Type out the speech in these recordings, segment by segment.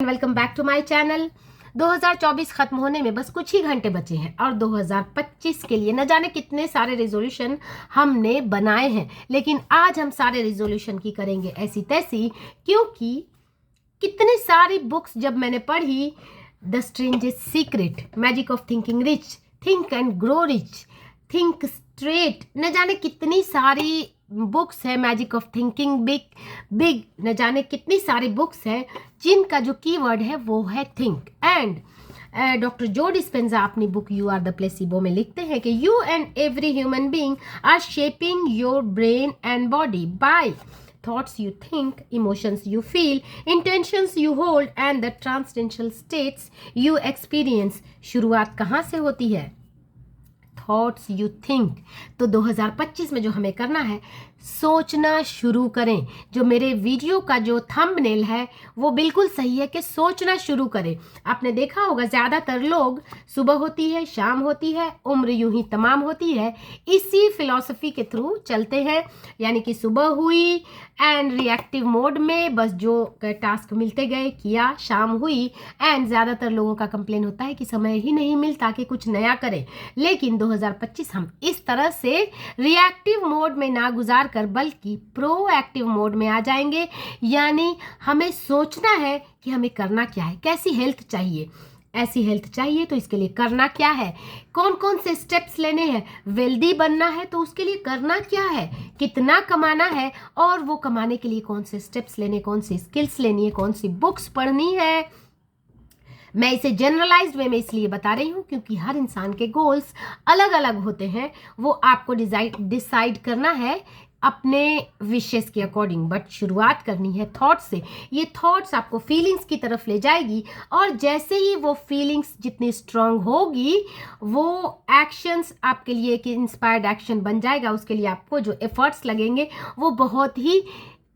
Welcome back to my channel. 2024 खत्म होने में बस कुछ ही घंटे बचे हैं और 2025 के लिए न जाने कितने सारे रेजोल्यूशन हमने बनाए हैं, लेकिन आज हम सारे रेजोल्यूशन की करेंगे ऐसी तैसी, क्योंकि कितनी सारी बुक्स जब मैंने पढ़ी, the strangest secret, magic of thinking rich, think and grow rich, think straight, न जाने कितनी सारी बुक्स है, मैजिक ऑफ थिंकिंग बिग, न जाने कितनी सारी बुक्स है जिनका जो कीवर्ड है वो है think. And doctor Joe Dispenza अपनी book you are the placebo में लिखते हैं कि you and every human being are shaping your brain and body by thoughts you think, emotions you feel, intentions you hold and the transcendental states you experience। शुरुआत कहाँ से होती है? Thoughts you think. तो 2025 में जो हमें करना है, सोचना शुरू करें। जो मेरे वीडियो का जो थंबनेल है वो बिल्कुल सही है कि सोचना शुरू करें। आपने देखा होगा ज़्यादातर लोग सुबह होती है, शाम होती है, उम्र यूं ही तमाम होती है, इसी फिलॉसफी के थ्रू चलते हैं। यानी कि सुबह हुई एंड रिएक्टिव मोड में बस जो टास्क मिलते गए किया, शाम हुई एंड ज़्यादातर लोगों का कंप्लेन होता है कि समय ही नहीं मिलता कि कुछ नया करें। लेकिन 2025 हम इस तरह से रिएक्टिव मोड में ना गुजार कर बल्कि प्रोएक्टिव मोड में आ जाएंगे। यानी हमें सोचना है कि हमें करना क्या है, कैसी हेल्थ चाहिए, ऐसी हेल्थ चाहिए तो इसके लिए करना क्या है, कौन कौन से स्टेप्स लेने हैं, वेल्दी बनना है तो उसके लिए करना क्या है, कितना कमाना है और वो कमाने के लिए कौन से स्टेप्स लेने, कौन सी स्किल्स लेनी है, कौन सी बुक्स पढ़नी है। मैं इसे जनरलाइज्ड वे में इसलिए बता रही हूँ क्योंकि हर इंसान के गोल्स अलग अलग होते हैं। वो आपको डिसाइड करना है अपने विशेस के अकॉर्डिंग, बट शुरुआत करनी है थॉट्स से। ये थॉट्स आपको फीलिंग्स की तरफ ले जाएगी और जैसे ही वो फीलिंग्स जितनी स्ट्रांग होगी वो एक्शंस आपके लिए एक इंस्पायर्ड एक्शन बन जाएगा। उसके लिए आपको जो एफर्ट्स लगेंगे वो बहुत ही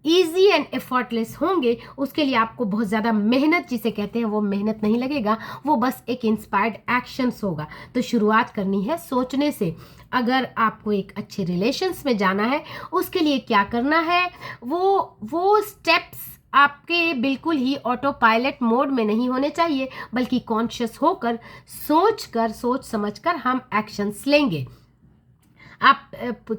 ईजी एंड एफर्टलेस होंगे। उसके लिए आपको बहुत ज़्यादा मेहनत जिसे कहते हैं वो मेहनत नहीं लगेगा, वो बस एक इंस्पायर्ड एक्शंस होगा। तो शुरुआत करनी है सोचने से। अगर आपको एक अच्छे रिलेशंस में जाना है उसके लिए क्या करना है, वो स्टेप्स आपके बिल्कुल ही ऑटो पायलट मोड में नहीं होने चाहिए, बल्कि कॉन्शियस होकर सोच समझकर हम एक्शंस लेंगे। आप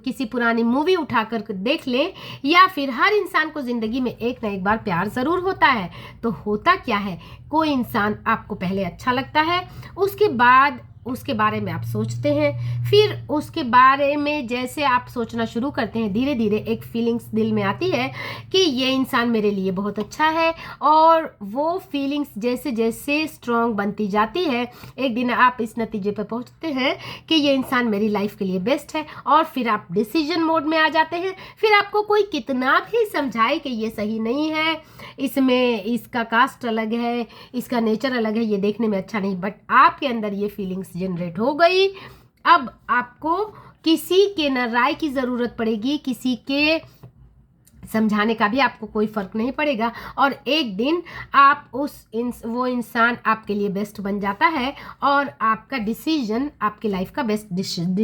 किसी पुरानी मूवी उठाकर देख लें या फिर हर इंसान को ज़िंदगी में एक ना एक बार प्यार ज़रूर होता है। तो होता क्या है, कोई इंसान आपको पहले अच्छा लगता है, उसके बाद उसके बारे में आप सोचते हैं, फिर उसके बारे में जैसे आप सोचना शुरू करते हैं धीरे धीरे एक फीलिंग्स दिल में आती है कि ये इंसान मेरे लिए बहुत अच्छा है। और वो फीलिंग्स जैसे जैसे स्ट्रॉन्ग बनती जाती है, एक दिन आप इस नतीजे पर पहुंचते हैं कि ये इंसान मेरी लाइफ के लिए बेस्ट है। और फिर आप डिसीजन मोड में आ जाते हैं। फिर आपको कोई कितना भी समझाए कि ये सही नहीं है, इसमें इसका कास्ट अलग है, इसका नेचर अलग है, ये देखने में अच्छा नहीं, बट आपके अंदर ये फीलिंग्स जनरेट हो गई। अब आपको किसी के न राय की जरूरत पड़ेगी, किसी के समझाने का भी आपको कोई फर्क नहीं पड़ेगा। और एक दिन आप वो इंसान आपके लिए बेस्ट बन जाता है और आपका डिसीजन आपकी लाइफ का बेस्ट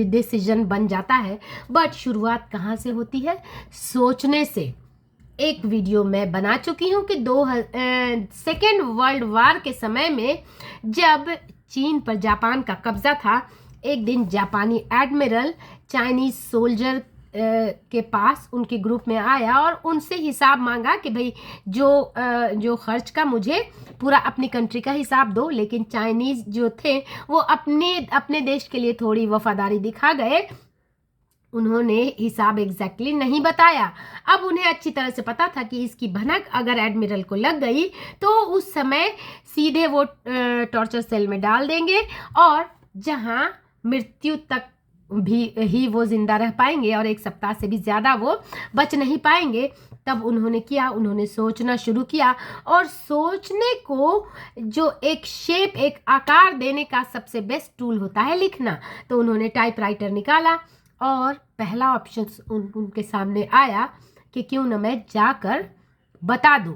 डिसीजन बन जाता है। बट शुरुआत कहाँ से होती है? सोचने से। एक वीडियो मैं बना चुकी हूँ कि सेकेंड वर्ल्ड वार के समय में जब चीन पर जापान का कब्जा था, एक दिन जापानी एडमिरल चाइनीज सोल्जर के पास उनके ग्रुप में आया और उनसे हिसाब मांगा कि भाई जो खर्च का मुझे पूरा अपनी कंट्री का हिसाब दो। लेकिन चाइनीज जो थे वो अपने देश के लिए थोड़ी वफादारी दिखा गए, उन्होंने हिसाब एग्जैक्टली नहीं बताया। अब उन्हें अच्छी तरह से पता था कि इसकी भनक अगर एडमिरल को लग गई तो उस समय सीधे वो टॉर्चर सेल में डाल देंगे और जहां मृत्यु तक भी ही वो जिंदा रह पाएंगे और एक सप्ताह से भी ज़्यादा वो बच नहीं पाएंगे। तब उन्होंने सोचना शुरू किया और सोचने को जो एक शेप, एक आकार देने का सबसे बेस्ट टूल होता है लिखना। तो उन्होंने टाइपराइटर निकाला और पहला ऑप्शन उनके सामने आया कि क्यों न मैं जाकर बता दूं।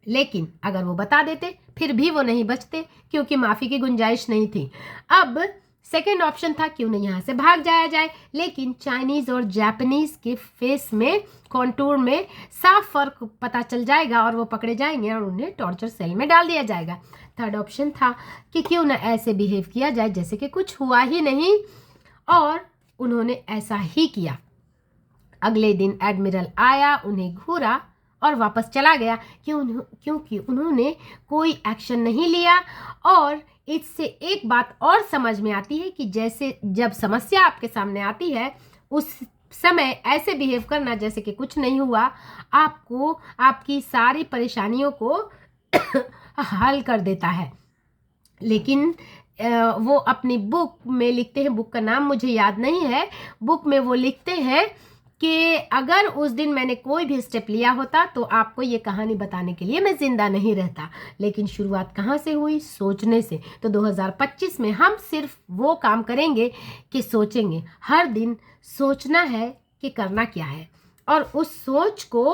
लेकिन अगर वो बता देते फिर भी वो नहीं बचते क्योंकि माफ़ी की गुंजाइश नहीं थी। अब सेकेंड ऑप्शन था क्यों नहीं यहाँ से भाग जाया जाए, लेकिन चाइनीज और जापानीज के फेस में कॉन्टूर में साफ फर्क पता चल जाएगा और वो पकड़े जाएंगे और उन्हें टॉर्चर सेल में डाल दिया जाएगा। थर्ड ऑप्शन था कि क्यों ना ऐसे बिहेव किया जाए जैसे कि कुछ हुआ ही नहीं, और उन्होंने ऐसा ही किया। अगले दिन एडमिरल आया, उन्हें घूरा और वापस चला गया क्योंकि उन्होंने कोई एक्शन नहीं लिया। और इससे एक बात और समझ में आती है कि जैसे जब समस्या आपके सामने आती है उस समय ऐसे बिहेव करना जैसे कि कुछ नहीं हुआ आपको आपकी सारी परेशानियों को हल कर देता है। लेकिन वो अपनी बुक में लिखते हैं, बुक का नाम मुझे याद नहीं है, बुक में वो लिखते हैं कि अगर उस दिन मैंने कोई भी स्टेप लिया होता तो आपको ये कहानी बताने के लिए मैं जिंदा नहीं रहता। लेकिन शुरुआत कहाँ से हुई? सोचने से। तो 2025 में हम सिर्फ वो काम करेंगे कि सोचेंगे। हर दिन सोचना है कि करना क्या है और उस सोच को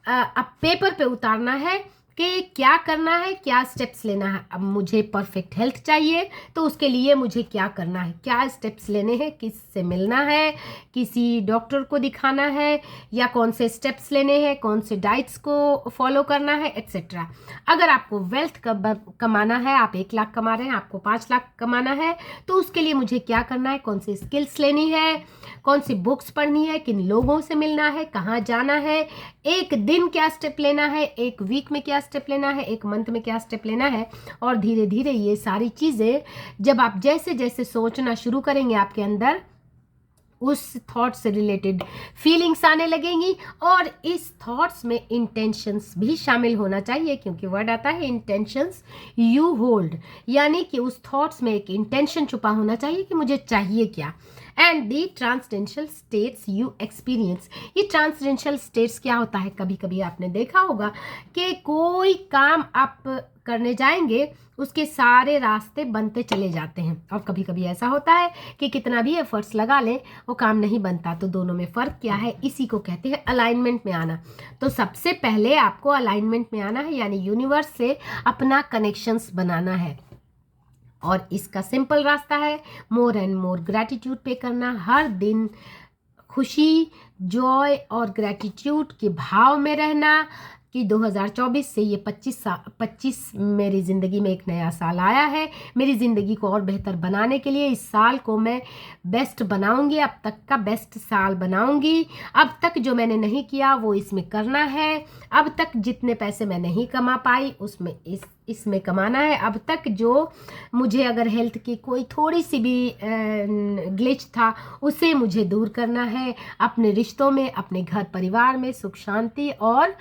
अब पेपर पे उतारना है कि क्या करना है, क्या स्टेप्स लेना है। अब मुझे परफेक्ट हेल्थ चाहिए तो उसके लिए मुझे क्या करना है, क्या स्टेप्स लेने हैं, किससे मिलना है, किसी डॉक्टर को दिखाना है या कौन से स्टेप्स लेने हैं, कौन से डाइट्स को फॉलो करना है, एट्सेट्रा। अगर आपको वेल्थ कमाना है, आप 1 लाख कमा रहे हैं, आपको 5 लाख कमाना है तो उसके लिए मुझे क्या करना है, कौन सी स्किल्स लेनी है, कौन सी बुक्स पढ़नी है, किन लोगों से मिलना है, कहाँ जाना है, एक दिन क्या स्टेप लेना है, एक वीक में क्या स्टेप लेना है, एक मंथ में क्या स्टेप लेना है। और धीरे धीरे ये सारी चीज़ें जब आप जैसे जैसे सोचना शुरू करेंगे आपके अंदर उस थॉट से रिलेटेड फीलिंग्स आने लगेंगी। और इस थॉट्स में इंटेंशंस भी शामिल होना चाहिए क्योंकि वर्ड आता है इंटेंशंस यू होल्ड, यानी कि उस थॉट्स में एक इंटेंशन छुपा होना चाहिए कि मुझे चाहिए क्या। And the transcendental states you experience, ये ट्रांसडेंशियल स्टेट्स क्या होता है? कभी कभी आपने देखा होगा कि कोई काम आप करने जाएंगे उसके सारे रास्ते बनते चले जाते हैं, और कभी कभी ऐसा होता है कि कितना भी एफर्ट्स लगा लें वो काम नहीं बनता। तो दोनों में फ़र्क क्या है? इसी को कहते हैं अलाइनमेंट में आना। तो सबसे पहले आपको अलाइनमेंट में आना है, यानी यूनिवर्स से अपना कनेक्शंस बनाना है। और इसका सिंपल रास्ता है मोर एंड मोर ग्रैटिट्यूड पे करना। हर दिन खुशी, जॉय और ग्रैटिट्यूड के भाव में रहना कि 2024 से ये 25 मेरी ज़िंदगी में एक नया साल आया है। मेरी ज़िंदगी को और बेहतर बनाने के लिए इस साल को मैं बेस्ट बनाऊंगी, अब तक का बेस्ट साल बनाऊंगी। अब तक जो मैंने नहीं किया वो इसमें करना है। अब तक जितने पैसे मैं नहीं कमा पाई उसमें इसमें कमाना है। अब तक जो मुझे अगर हेल्थ की कोई थोड़ी सी भी ग्लिच था उसे मुझे दूर करना है। अपने रिश्तों में, अपने घर परिवार में सुख शांति और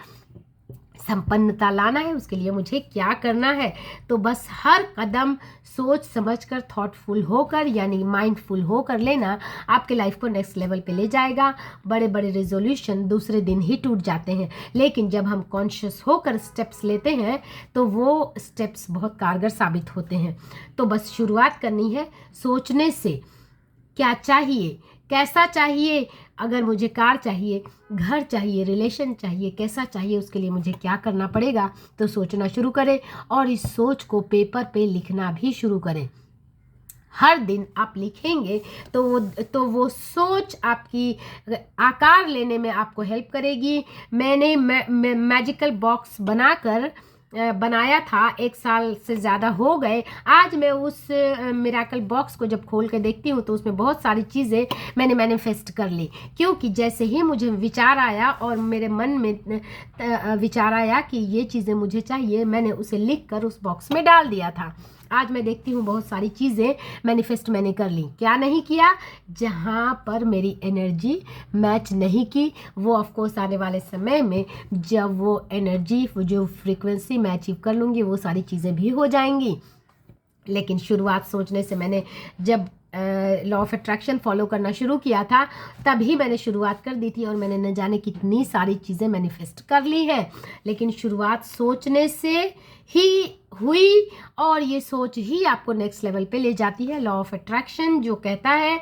संपन्नता लाना है। उसके लिए मुझे क्या करना है? तो बस हर कदम सोच समझकर, थॉटफुल होकर, यानी माइंडफुल होकर लेना आपके लाइफ को नेक्स्ट लेवल पे ले जाएगा। बड़े बड़े रेजोल्यूशन दूसरे दिन ही टूट जाते हैं, लेकिन जब हम कॉन्शियस होकर स्टेप्स लेते हैं तो वो स्टेप्स बहुत कारगर साबित होते हैं। तो बस शुरुआत करनी है सोचने से। क्या चाहिए, कैसा चाहिए? अगर मुझे कार चाहिए, घर चाहिए, रिलेशन चाहिए, कैसा चाहिए, उसके लिए मुझे क्या करना पड़ेगा? तो सोचना शुरू करें और इस सोच को पेपर पे लिखना भी शुरू करें। हर दिन आप लिखेंगे तो वो सोच आपकी आकार लेने में आपको हेल्प करेगी। मैंने मैजिकल बॉक्स बनाया था, 1 साल से ज़्यादा हो गए। आज मैं उस मिरेकल बॉक्स को जब खोल के देखती हूँ तो उसमें बहुत सारी चीज़ें मैंने मैनिफेस्ट कर ली, क्योंकि जैसे ही मुझे विचार आया और मेरे मन में विचार आया कि ये चीज़ें मुझे चाहिए, मैंने उसे लिख कर उस बॉक्स में डाल दिया था। आज मैं देखती हूँ बहुत सारी चीज़ें मैनिफेस्ट मैंने कर ली। क्या नहीं किया? जहाँ पर मेरी एनर्जी मैच नहीं की, वो ऑफकोर्स आने वाले समय में जब वो एनर्जी, जो फ्रीक्वेंसी मैं अचीव कर लूँगी, वो सारी चीज़ें भी हो जाएंगी। लेकिन शुरुआत सोचने से मैंने जब लॉ ऑफ अट्रैक्शन फॉलो करना शुरू किया था तभी मैंने शुरुआत कर दी थी और मैंने न जाने कितनी सारी चीज़ें मैनिफेस्ट कर ली हैं। लेकिन शुरुआत सोचने से ही हुई और ये सोच ही आपको नेक्स्ट लेवल पे ले जाती है। लॉ ऑफ अट्रैक्शन जो कहता है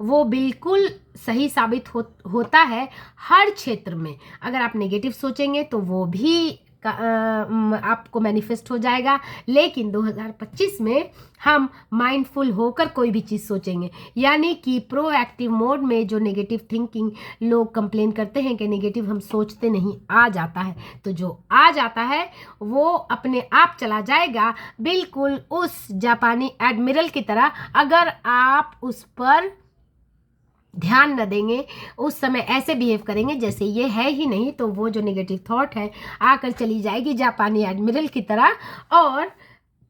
वो बिल्कुल सही साबित होता है हर क्षेत्र में। अगर आप नेगेटिव सोचेंगे तो वो भी आपको मैनिफेस्ट हो जाएगा। लेकिन 2025 में हम माइंडफुल होकर कोई भी चीज़ सोचेंगे, यानी कि प्रोएक्टिव मोड में जो नेगेटिव थिंकिंग लोग कंप्लेन करते हैं कि नेगेटिव हम सोचते नहीं, आ जाता है, तो जो आ जाता है वो अपने आप चला जाएगा, बिल्कुल उस जापानी एडमिरल की तरह। अगर आप उस पर ध्यान न देंगे, उस समय ऐसे बिहेव करेंगे जैसे ये है ही नहीं, तो वो जो नेगेटिव थॉट है आकर चली जाएगी जापानी एडमिरल की तरह। और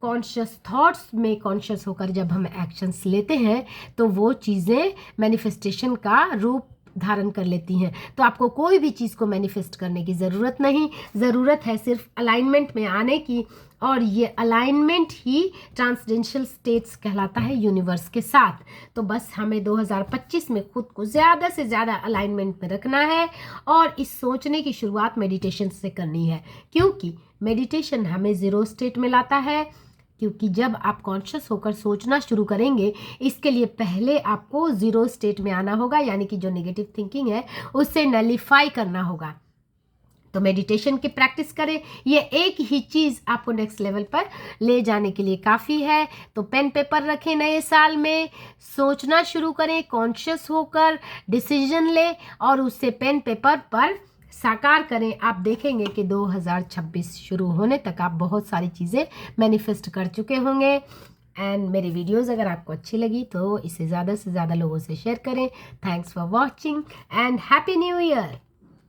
कॉन्शियस थॉट्स में कॉन्शियस होकर जब हम एक्शंस लेते हैं तो वो चीज़ें मैनिफेस्टेशन का रूप धारण कर लेती हैं। तो आपको कोई भी चीज़ को मैनिफेस्ट करने की ज़रूरत नहीं, ज़रूरत है सिर्फ अलाइनमेंट में आने की, और ये अलाइनमेंट ही ट्रांसडेंशियल स्टेट्स कहलाता है यूनिवर्स के साथ। तो बस हमें 2025 में खुद को ज़्यादा से ज़्यादा अलाइनमेंट में रखना है और इस सोचने की शुरुआत मेडिटेशन से करनी है, क्योंकि मेडिटेशन हमें ज़ीरो स्टेट में लाता है। क्योंकि जब आप कॉन्शियस होकर सोचना शुरू करेंगे, इसके लिए पहले आपको ज़ीरो स्टेट में आना होगा, यानी कि जो नेगेटिव थिंकिंग है उससे नलीफाई करना होगा। तो मेडिटेशन की प्रैक्टिस करें, ये एक ही चीज़ आपको नेक्स्ट लेवल पर ले जाने के लिए काफ़ी है। तो पेन पेपर रखें, नए साल में सोचना शुरू करें, कॉन्शियस होकर डिसीजन लें और उससे पेन पेपर पर साकार करें। आप देखेंगे कि 2026 शुरू होने तक आप बहुत सारी चीज़ें मैनिफेस्ट कर चुके होंगे। एंड मेरी वीडियोस अगर आपको अच्छी लगी तो इसे ज़्यादा से ज़्यादा लोगों से शेयर करें। Thanks for watching and happy new year.